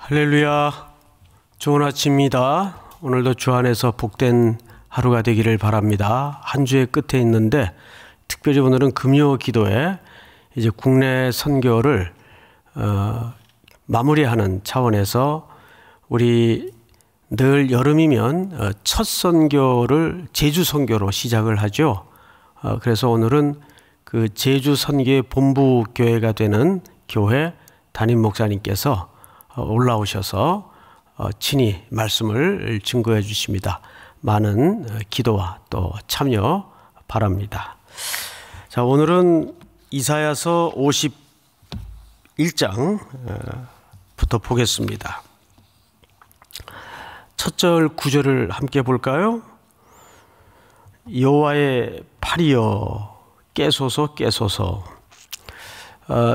할렐루야. 좋은 아침입니다. 오늘도 주 안에서 복된 하루가 되기를 바랍니다. 한 주의 끝에 있는데 특별히 오늘은 금요 기도에 이제 국내 선교를 마무리하는 차원에서 우리 늘 여름이면 첫 선교를 제주 선교로 시작을 하죠. 그래서 오늘은 그 제주 선교의 본부 교회가 되는 교회 담임 목사님께서 올라오셔서 친히 말씀을 증거해 주십니다. 많은 기도와 또 참여 바랍니다. 자, 오늘은 이사야서 51장부터 보겠습니다. 첫 절 9절을 함께 볼까요? 여호와의 팔이여 깨소서 깨소서.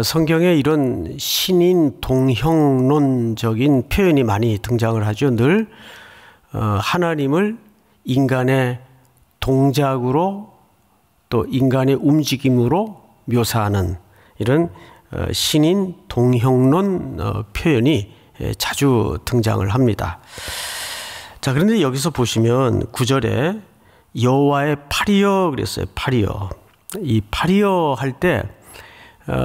성경에 이런 신인 동형론적인 표현이 많이 등장을 하죠. 늘 하나님을 인간의 동작으로 또 인간의 움직임으로 묘사하는 이런 신인 동형론 표현이 자주 등장을 합니다. 자, 그런데 여기서 보시면 9절에 여호와의 팔이여 그랬어요. 팔이여. 이 팔이여 할 때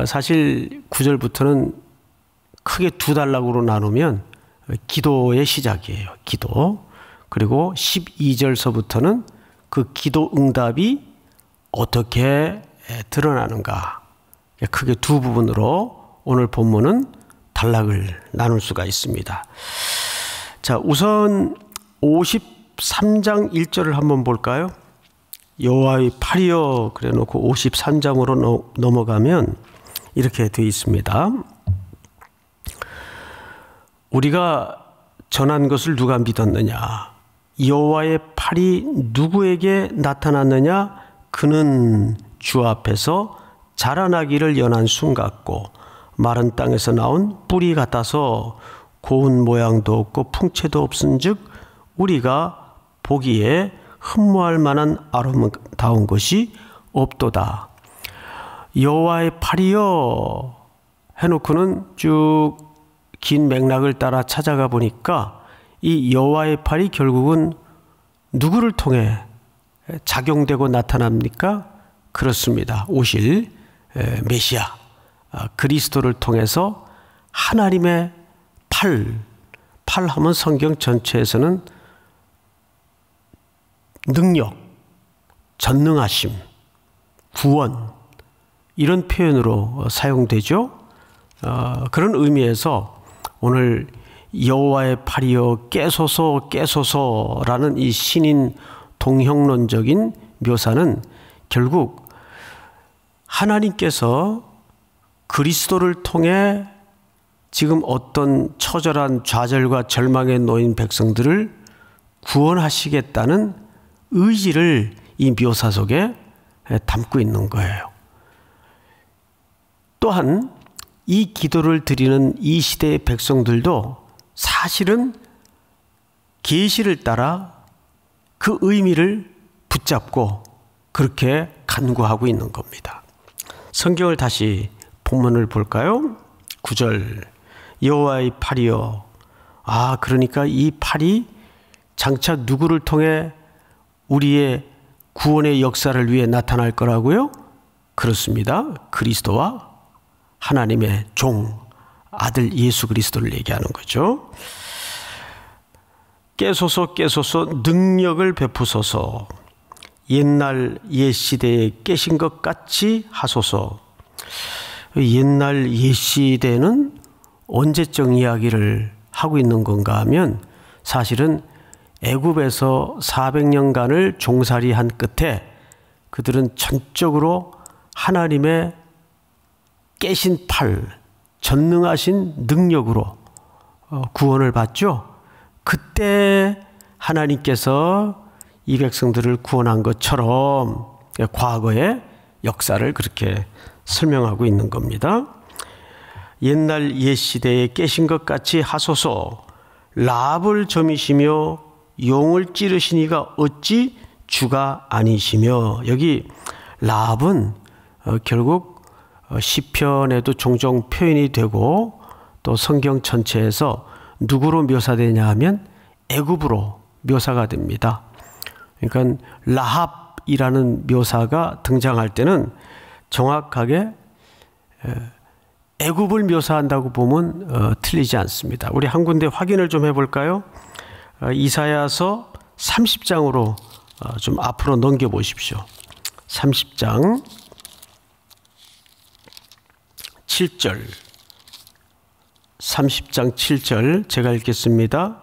사실 9절부터는 크게 두 단락으로 나누면 기도의 시작이에요. 기도. 그리고 12절서부터는 그 기도 응답이 어떻게 드러나는가. 크게 두 부분으로 오늘 본문은 단락을 나눌 수가 있습니다. 자, 우선 53장 1절을 한번 볼까요? 여호와의 팔이여 그래 놓고 53장으로 넘어가면 이렇게 되어 있습니다. 우리가 전한 것을 누가 믿었느냐? 여호와의 팔이 누구에게 나타났느냐? 그는 주 앞에서 자라나기를 연한 순 같고 마른 땅에서 나온 뿌리 같아서 고운 모양도 없고 풍채도 없은즉 우리가 보기에 흠모할 만한 아름다운 것이 없도다. 여호와의 팔이여 해놓고는 쭉 긴 맥락을 따라 찾아가 보니까 이 여호와의 팔이 결국은 누구를 통해 작용되고 나타납니까? 그렇습니다. 오실 메시아 그리스도를 통해서 하나님의 팔 하면 성경 전체에서는 능력, 전능하심, 구원 이런 표현으로 사용되죠. 그런 의미에서 오늘 여호와의 팔이여 깨소서 깨소서라는 이 신인 동형론적인 묘사는 결국 하나님께서 그리스도를 통해 지금 어떤 처절한 좌절과 절망에 놓인 백성들을 구원하시겠다는 의지를 이 묘사 속에 담고 있는 거예요. 또한 이 기도를 드리는 이 시대의 백성들도 사실은 계시를 따라 그 의미를 붙잡고 그렇게 간구하고 있는 겁니다. 성경을 다시 본문을 볼까요? 9절 여호와의 팔이여. 그러니까 이 팔이 장차 누구를 통해 우리의 구원의 역사를 위해 나타날 거라고요? 그렇습니다. 그리스도와 하나님의 종, 아들 예수 그리스도를 얘기하는 거죠. 깨소서 깨소서 능력을 베푸소서. 옛날 옛 시대에 깨신 것 같이 하소서. 옛날 옛 시대는 언제적 이야기를 하고 있는 건가 하면 사실은 애굽에서 400년간을 종살이한 끝에 그들은 전적으로 하나님의 깨신 팔, 전능하신 능력으로 구원을 받죠. 그때 하나님께서 이 백성들을 구원한 것처럼 과거의 역사를 그렇게 설명하고 있는 겁니다. 옛날 옛 시대에 깨신 것 같이 하소서. 랍을 점이시며 용을 찌르시니가 어찌 주가 아니시며. 여기 랍은 결국 시편에도 종종 표현이 되고 또 성경 전체에서 누구로 묘사되냐 하면 애굽으로 묘사가 됩니다. 그러니까 라합이라는 묘사가 등장할 때는 정확하게 애굽을 묘사한다고 보면 틀리지 않습니다. 우리 한 군데 확인을 좀 해볼까요? 이사야서 30장으로 좀 앞으로 넘겨 보십시오. 30장 7절 30장 7절 제가 읽겠습니다.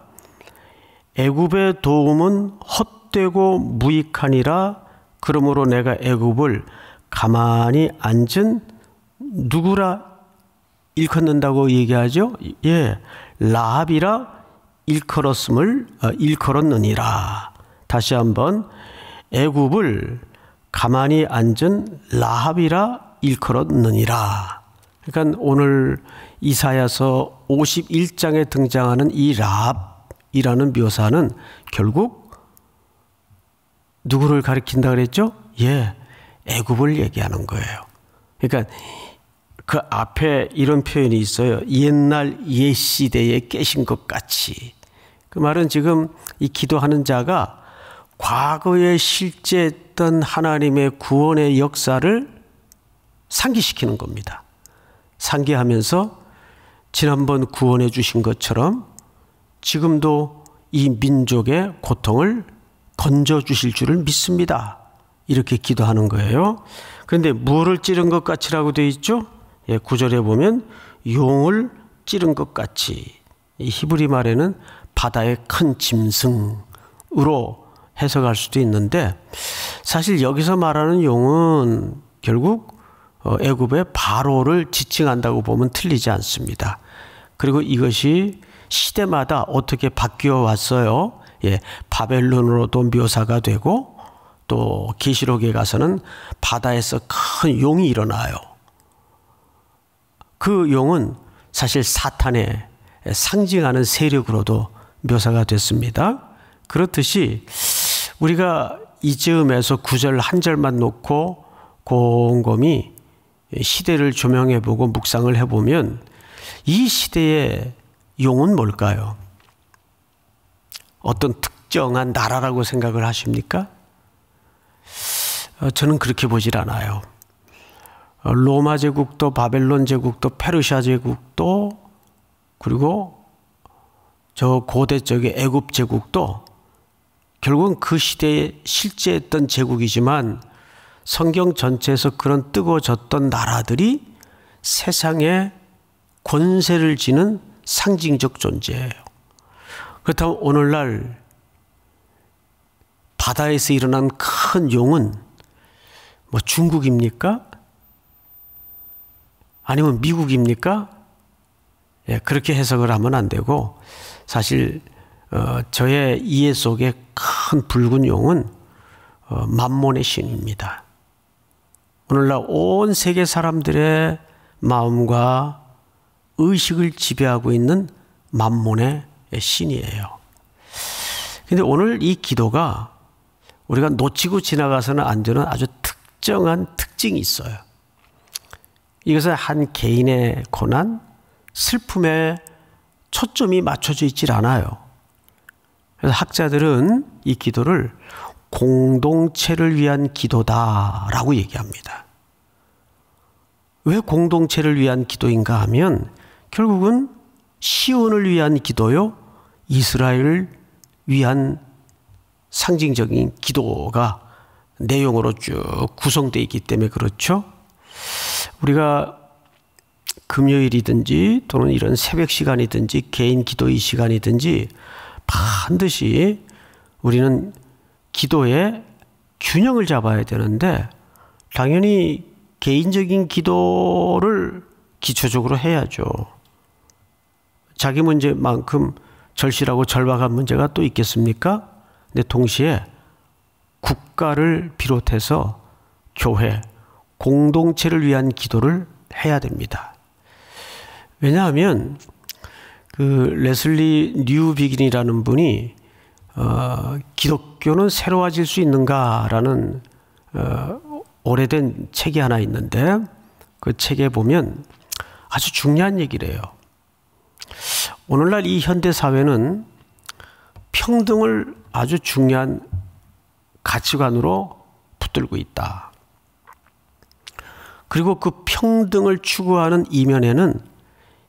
애굽의 도움은 헛되고 무익하니라. 그러므로 내가 애굽을 가만히 앉은 누구라 일컫는다고 얘기하죠? 예, 라합이라 일컬었느니라. 다시 한번 애굽을 가만히 앉은 라합이라 일컬었느니라. 그러니까 오늘 이사야서 51장에 등장하는 이 라합이라는 묘사는 결국 누구를 가리킨다 그랬죠? 예, 애굽을 얘기하는 거예요. 그러니까 그 앞에 이런 표현이 있어요. 옛날 옛 시대에 깨신 것 같이. 그 말은 지금 이 기도하는 자가 과거에 실제했던 하나님의 구원의 역사를 상기시키는 겁니다. 상기하면서 지난번 구원해 주신 것처럼 지금도 이 민족의 고통을 건져 주실 줄을 믿습니다. 이렇게 기도하는 거예요. 그런데 무엇을 찌른 것 같이라고 되어 있죠? 예, 9절에 보면 용을 찌른 것 같이. 이 히브리 말에는 바다의 큰 짐승으로 해석할 수도 있는데 사실 여기서 말하는 용은 결국 애굽의 바로를 지칭한다고 보면 틀리지 않습니다. 그리고 이것이 시대마다 어떻게 바뀌어 왔어요. 예, 바벨론으로도 묘사가 되고 또 계시록에 가서는 바다에서 큰 용이 일어나요. 그 용은 사실 사탄의 상징하는 세력으로도 묘사가 됐습니다. 그렇듯이 우리가 이즈음에서 9절 한 절만 놓고 곰곰이 시대를 조명해보고 묵상을 해보면 이 시대의 용은 뭘까요? 어떤 특정한 나라라고 생각을 하십니까? 저는 그렇게 보질 않아요. 로마 제국도 바벨론 제국도 페르시아 제국도 그리고 저 고대 쪽의 애굽 제국도 결국은 그 시대에 실제했던 제국이지만 성경 전체에서 그런 뜨거워졌던 나라들이 세상에 권세를 지는 상징적 존재예요. 그렇다면 오늘날 바다에서 일어난 큰 용은 뭐 중국입니까? 아니면 미국입니까? 예, 그렇게 해석을 하면 안 되고 사실 저의 이해 속에 큰 붉은 용은 만몬의 신입니다. 오늘날 온 세계 사람들의 마음과 의식을 지배하고 있는 만몬의 신이에요. 근데 오늘 이 기도가 우리가 놓치고 지나가서는 안 되는 아주 특정한 특징이 있어요. 이것은 한 개인의 고난, 슬픔에 초점이 맞춰져 있질 않아요. 그래서 학자들은 이 기도를 공동체를 위한 기도다라고 얘기합니다. 왜 공동체를 위한 기도인가 하면 결국은 시온을 위한 기도요, 이스라엘을 위한 상징적인 기도가 내용으로 쭉 구성되어 있기 때문에 그렇죠. 우리가 금요일이든지 또는 이런 새벽 시간이든지 개인 기도의 시간이든지 반드시 우리는 기도에 균형을 잡아야 되는데 당연히 개인적인 기도를 기초적으로 해야죠. 자기 문제만큼 절실하고 절박한 문제가 또 있겠습니까? 근데 동시에 국가를 비롯해서 교회, 공동체를 위한 기도를 해야 됩니다. 왜냐하면 그 레슬리 뉴비긴이라는 분이 기독교는 새로워질 수 있는가라는 오래된 책이 하나 있는데 그 책에 보면 아주 중요한 얘기를 해요. 오늘날 이 현대 사회는 평등을 아주 중요한 가치관으로 붙들고 있다. 그리고 그 평등을 추구하는 이면에는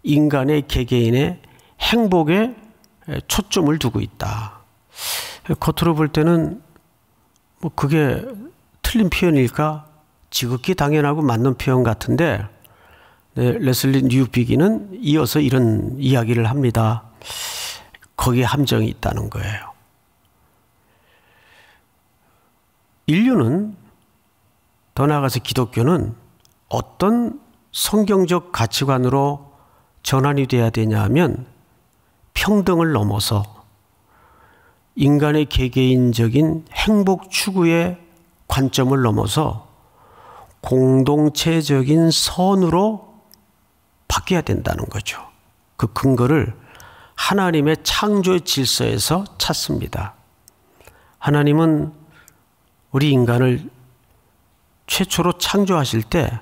인간의 개개인의 행복에 초점을 두고 있다. 겉으로 볼 때는 뭐 그게 틀린 표현일까? 지극히 당연하고 맞는 표현 같은데, 레슬리 뉴비기는 이어서 이런 이야기를 합니다. 거기에 함정이 있다는 거예요. 인류는, 더 나아가서 기독교는 어떤 성경적 가치관으로 전환이 돼야 되냐 하면 평등을 넘어서 인간의 개개인적인 행복 추구의 관점을 넘어서 공동체적인 선으로 바뀌어야 된다는 거죠. 그 근거를 하나님의 창조의 질서에서 찾습니다. 하나님은 우리 인간을 최초로 창조하실 때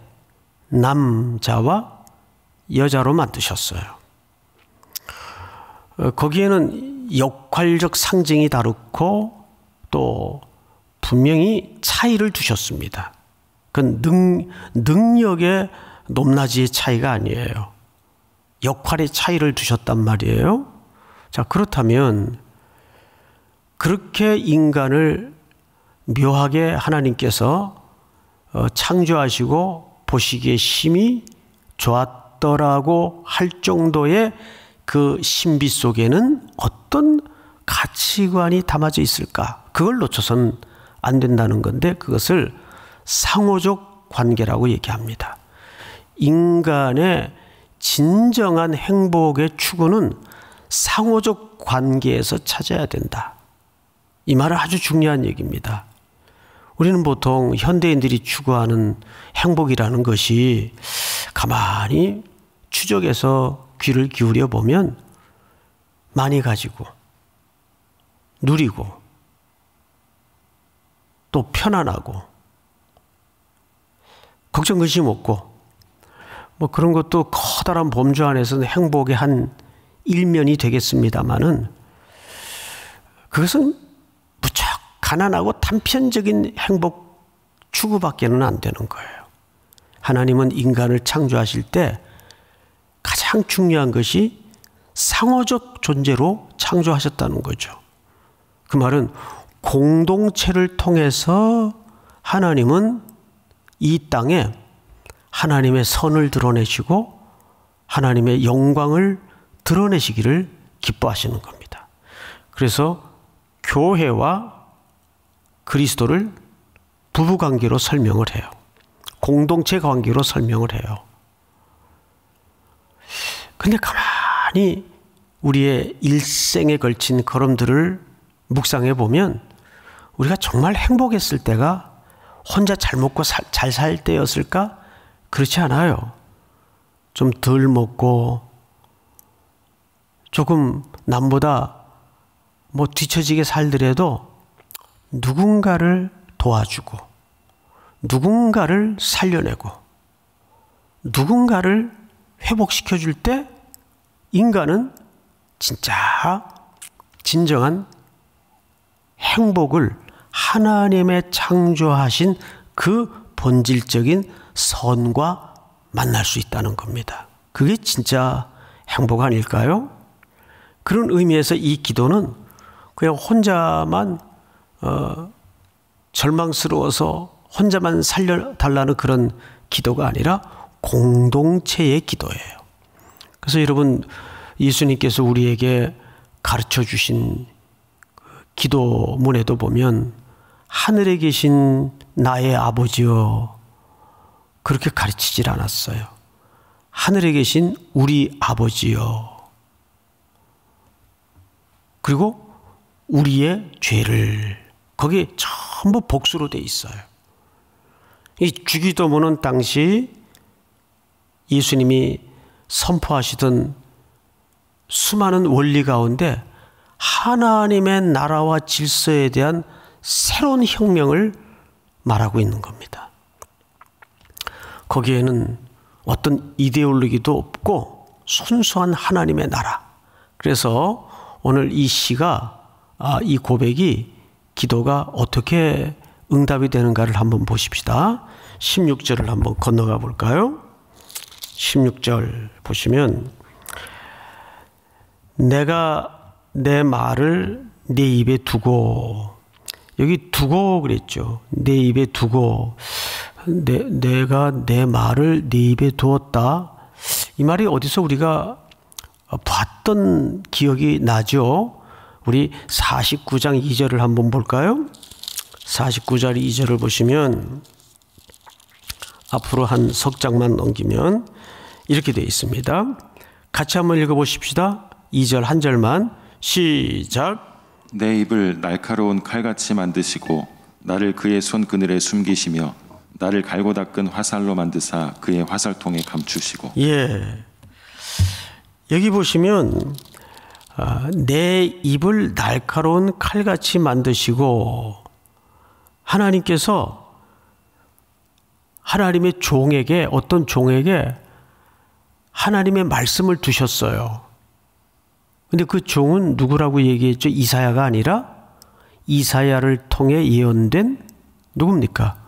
남자와 여자로 만드셨어요. 거기에는 역할적 상징이 다르고 또 분명히 차이를 두셨습니다. 그 능력의 높낮이의 차이가 아니에요. 역할의 차이를 두셨단 말이에요. 자, 그렇다면 그렇게 인간을 묘하게 하나님께서 창조하시고 보시기에 심히 좋았더라고 할 정도의 그 신비 속에는 어떤 가치관이 담아져 있을까? 그걸 놓쳐서는 안 된다는 건데, 그것을 상호적 관계라고 얘기합니다. 인간의 진정한 행복의 추구는 상호적 관계에서 찾아야 된다. 이 말은 아주 중요한 얘기입니다. 우리는 보통 현대인들이 추구하는 행복이라는 것이 가만히 추적해서 귀를 기울여 보면 많이 가지고 누리고 또 편안하고 걱정 근심 없고 뭐 그런 것도 커다란 범주 안에서는 행복의 한 일면이 되겠습니다마는 그것은 무척 가난하고 단편적인 행복 추구밖에는 안 되는 거예요. 하나님은 인간을 창조하실 때 가장 중요한 것이 상호적 존재로 창조하셨다는 거죠. 그 말은 공동체를 통해서 하나님은 이 땅에 하나님의 선을 드러내시고 하나님의 영광을 드러내시기를 기뻐하시는 겁니다. 그래서 교회와 그리스도를 부부관계로 설명을 해요. 공동체 관계로 설명을 해요. 근데 가만히 우리의 일생에 걸친 걸음들을 묵상해 보면 우리가 정말 행복했을 때가 혼자 잘 먹고 잘 살 때였을까? 그렇지 않아요. 좀 덜 먹고 조금 남보다 뭐 뒤처지게 살더라도 누군가를 도와주고 누군가를 살려내고 누군가를 회복시켜 줄 때 인간은 진짜 진정한 행복을 하나님의 창조하신 그 본질적인 선과 만날 수 있다는 겁니다. 그게 진짜 행복 아닐까요? 그런 의미에서 이 기도는 그냥 혼자만 절망스러워서 혼자만 살려달라는 그런 기도가 아니라 공동체의 기도예요. 그래서 여러분, 예수님께서 우리에게 가르쳐 주신 기도문에도 보면 하늘에 계신 나의 아버지여 그렇게 가르치질 않았어요. 하늘에 계신 우리 아버지여, 그리고 우리의 죄를, 거기에 전부 복수로 돼 있어요. 이 주기도문은 당시 예수님이 선포하시던 수많은 원리 가운데 하나님의 나라와 질서에 대한 새로운 혁명을 말하고 있는 겁니다. 거기에는 어떤 이데올로기도 없고 순수한 하나님의 나라, 그래서 오늘 이 시가 이 고백이 기도가 어떻게 응답이 되는가를 한번 보십시다. 16절을 한번 건너가 볼까요? 16절 보시면 내가 내 말을 내 입에 두고, 여기 두고 그랬죠. 내 입에 두고, 내가 내 말을 내 입에 두었다. 이 말이 어디서 우리가 봤던 기억이 나죠. 우리 49장 2절을 한번 볼까요? 49장 2절을 보시면 앞으로 한 석 장만 넘기면 이렇게 되어 있습니다. 같이 한번 읽어보십시다. 2절 한 절만 시작. 내 입을 날카로운 칼같이 만드시고 나를 그의 손그늘에 숨기시며 나를 갈고 닦은 화살로 만드사 그의 화살통에 감추시고. 예, 여기 보시면 내 입을 날카로운 칼같이 만드시고, 하나님께서 하나님의 종에게, 어떤 종에게 하나님의 말씀을 두셨어요. 근데 그 종은 누구라고 얘기했죠? 이사야가 아니라 이사야를 통해 예언된 누굽니까?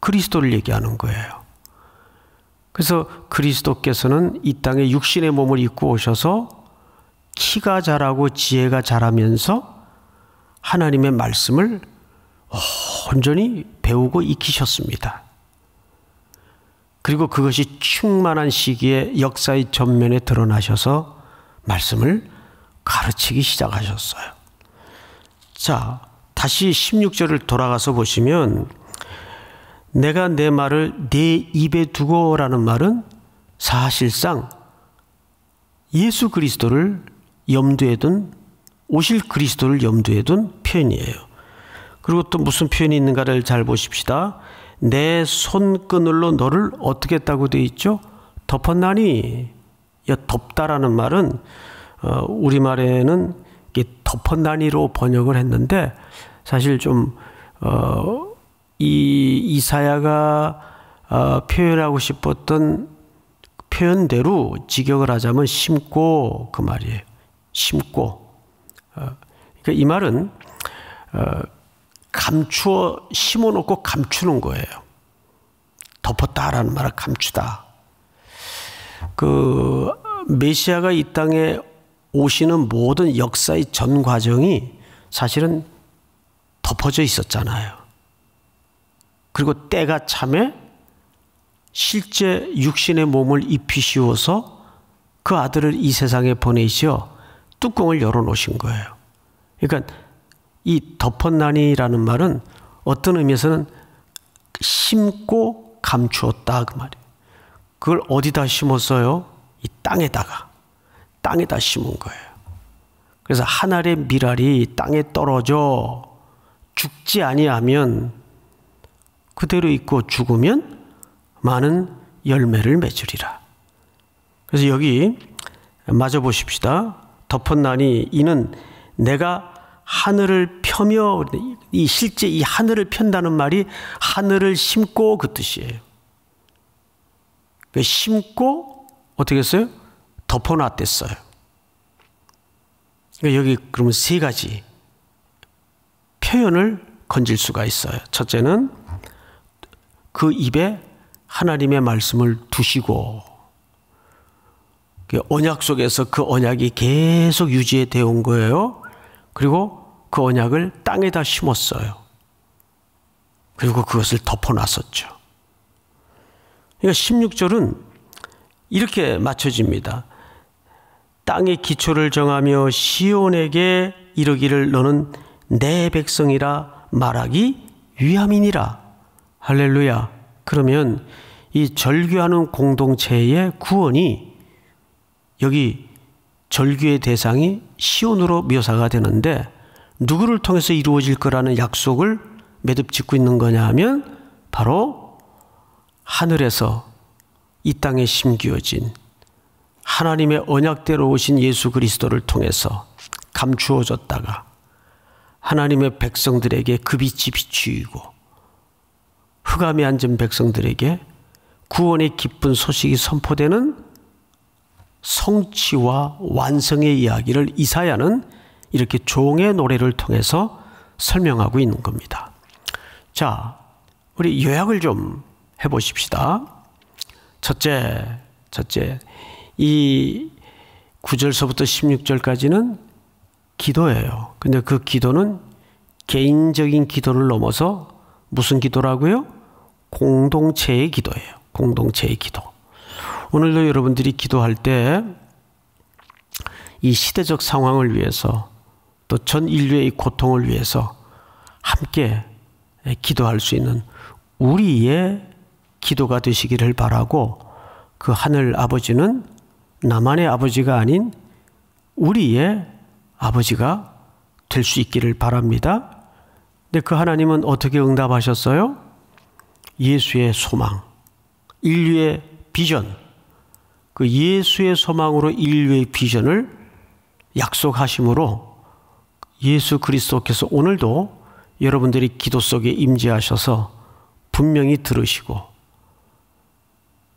그리스도를 얘기하는 거예요. 그래서 그리스도께서는 이 땅에 육신의 몸을 입고 오셔서 키가 자라고 지혜가 자라면서 하나님의 말씀을 온전히 배우고 익히셨습니다. 그리고 그것이 충만한 시기에 역사의 전면에 드러나셔서 말씀을 가르치기 시작하셨어요. 자, 다시 16절을 돌아가서 보시면 내가 내 말을 내 입에 두고라는 말은 사실상 예수 그리스도를 염두에 둔, 오실 그리스도를 염두에 둔 표현이에요. 그리고 또 무슨 표현이 있는가를 잘 보십시다. 내 손그늘로 너를 어떻게 했다고 되어 있죠? 덮었나니. 덮다라는 말은 우리말에는 덮었나니로 번역을 했는데, 사실 좀 이 이사야가 표현하고 싶었던 표현대로 직역을 하자면 심고, 그 말이에요. 심고. 그러니까 이 말은 감추어 심어놓고 감추는 거예요. 덮었다라는 말은 감추다. 그 메시아가 이 땅에 오시는 모든 역사의 전 과정이 사실은 덮어져 있었잖아요. 그리고 때가 참에 실제 육신의 몸을 입히시어서 그 아들을 이 세상에 보내시어 뚜껑을 열어놓으신 거예요. 그러니까 이 덮었나니라는 말은 어떤 의미에서는 심고 감추었다, 그 말이에요. 그걸 어디다 심었어요? 이 땅에다 심은 거예요. 그래서 한 알의 밀알이 땅에 떨어져 죽지 아니하면, 그대로 있고 죽으면 많은 열매를 맺으리라. 그래서 여기 마저 보십시다. 덮었나니 이는 내가 하늘을 펴며, 이 실제 이 하늘을 편다는 말이 하늘을 심고 그 뜻이에요. 심고 어떻게 했어요? 덮어놨댔어요. 그러니까 여기 그러면 세 가지 표현을 건질 수가 있어요. 첫째는 그 입에 하나님의 말씀을 두시고, 언약 속에서 그 언약이 계속 유지되어 온 거예요. 그리고 그 언약을 땅에다 심었어요. 그리고 그것을 덮어놨었죠. 그러니까 16절은 이렇게 맞춰집니다. 땅의 기초를 정하며 시온에게 이르기를 너는 내 백성이라 말하기 위함이니라. 할렐루야. 그러면 이 절규하는 공동체의 구원이, 여기 절규의 대상이 시온으로 묘사가 되는데 누구를 통해서 이루어질 거라는 약속을 매듭 짓고 있는 거냐 하면 바로 하늘에서 이 땅에 심기어진 하나님의 언약대로 오신 예수 그리스도를 통해서 감추어졌다가 하나님의 백성들에게 그 빛이 비추이고 흑암에 앉은 백성들에게 구원의 기쁜 소식이 선포되는 성취와 완성의 이야기를 이사야는 이렇게 종의 노래를 통해서 설명하고 있는 겁니다. 자, 우리 요약을 좀 해보십시다. 첫째, 이 9절서부터 16절까지는 기도예요. 근데 그 기도는 개인적인 기도를 넘어서 무슨 기도라고요? 공동체의 기도예요. 공동체의 기도. 오늘도 여러분들이 기도할 때 이 시대적 상황을 위해서 또 전 인류의 고통을 위해서 함께 기도할 수 있는 우리의 기도가 되시기를 바라고, 그 하늘 아버지는 나만의 아버지가 아닌 우리의 아버지가 될 수 있기를 바랍니다. 근데 그 하나님은 어떻게 응답하셨어요? 예수의 소망, 인류의 비전, 그 예수의 소망으로 인류의 비전을 약속하심으로 예수 그리스도께서 오늘도 여러분들이 기도 속에 임재하셔서 분명히 들으시고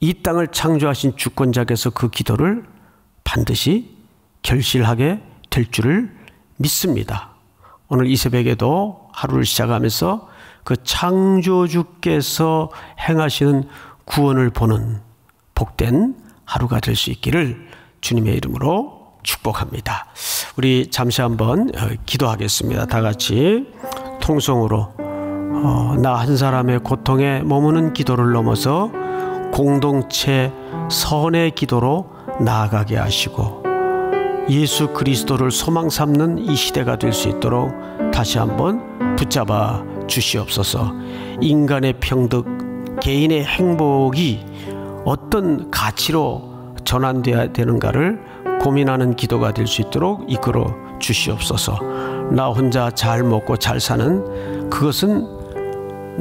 이 땅을 창조하신 주권자께서 그 기도를 반드시 결실하게 될 줄을 믿습니다. 오늘 이 새벽에도 하루를 시작하면서 그 창조주께서 행하시는 구원을 보는 복된 하루가 될 수 있기를 주님의 이름으로 축복합니다. 우리 잠시 한번 기도하겠습니다. 다 같이 통성으로 나 한 사람의 고통에 머무는 기도를 넘어서 공동체 선의 기도로 나아가게 하시고 예수 그리스도를 소망 삼는 이 시대가 될 수 있도록 다시 한번 붙잡아 주시옵소서. 인간의 평등, 개인의 행복이 어떤 가치로 전환되어야 되는가를 고민하는 기도가 될 수 있도록 이끌어 주시옵소서. 나 혼자 잘 먹고 잘 사는 그것은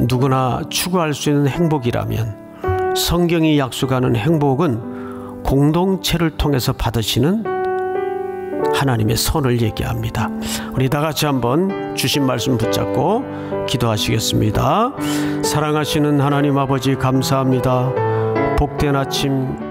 누구나 추구할 수 있는 행복이라면 성경이 약속하는 행복은 공동체를 통해서 받으시는 하나님의 선을 얘기합니다. 우리 다 같이 한번 주신 말씀 붙잡고 기도하시겠습니다. 사랑하시는 하나님 아버지 감사합니다. 복된 아침